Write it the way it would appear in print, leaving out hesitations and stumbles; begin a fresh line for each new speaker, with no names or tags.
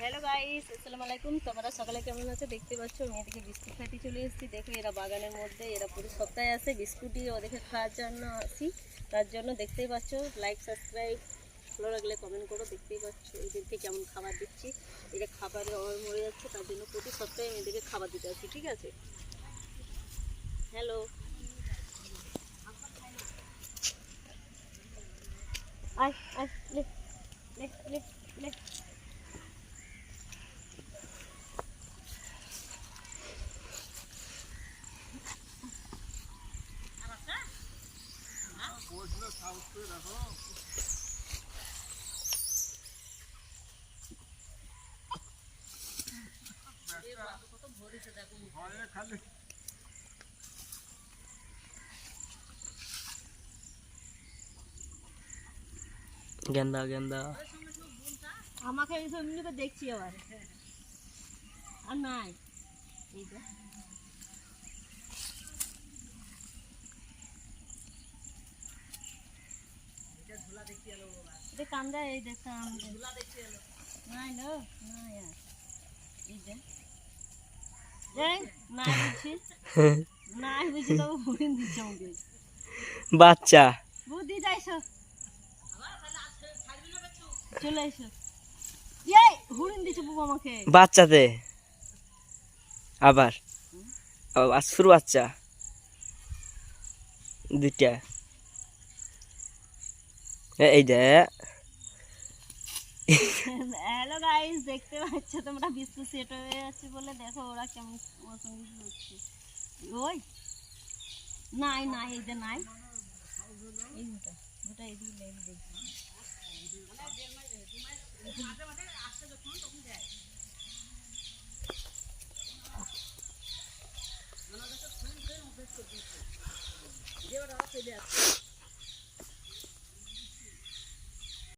Hello guys, আসসালামু আলাইকুম। তোমরা সকালে কেমন আছো? দেখতে পাচ্ছ মেয়েদিকে বিস্কুট খাইতে চলে এসেছি। দেখো এরা বাগানের মধ্যে, এরা পুরো সপ্তাহে আসে বিস্কুটই ওদেরকে খাওয়ার জন্য আসি। তার জন্য দেখতেই পাচ্ছ, লাইক সাবস্ক্রাইব ভালো লাগলে কমেন্ট করো। দেখতেই পাচ্ছ এদেরকে কেমন খাবার দিচ্ছি। এরা খাবারের অভাবে মরে যাচ্ছে, তার জন্য প্রতি সপ্তাহে মেয়েদেরকে খাবার দিতে আসি। ঠিক আছে, হ্যালো, আয় আয়, লে লে লে লে।
गेंदा गेंदा
আমাকে এমনি করে দেখছি আবার আর নাই এই যে এটা ঝোলা দেখি এলো বাবা এটা কান্দা এই দেখতাম ঝোলা দেখি এলো নাই লো নাই আর এই যে নাই বুঝি নাই বুঝি তো হরিণ দিচ্ছে আমাকে
বাচ্চা
বুদ্ধি যাইছো আবার তাহলে আজকে ছাড়বি না বাচ্চু চলে এসো এই হরিণ দিচ্ছে বাবা আমাকে
বাচ্চাতে আবার শুরু বাচ্চা দুইটা এই যে
হ্যালো গাইস, দেখতে পাচ্ছ তোমরা বিস্কুট সেট হয়ে যাচ্ছে বলে দেখো ওরা কেমন ওর সঙ্গে হচ্ছে। ওই নাই নাই এই যে নাই এই দুটা দুটা এদিকে লেগে দেখি যে ওরা চলে আসছে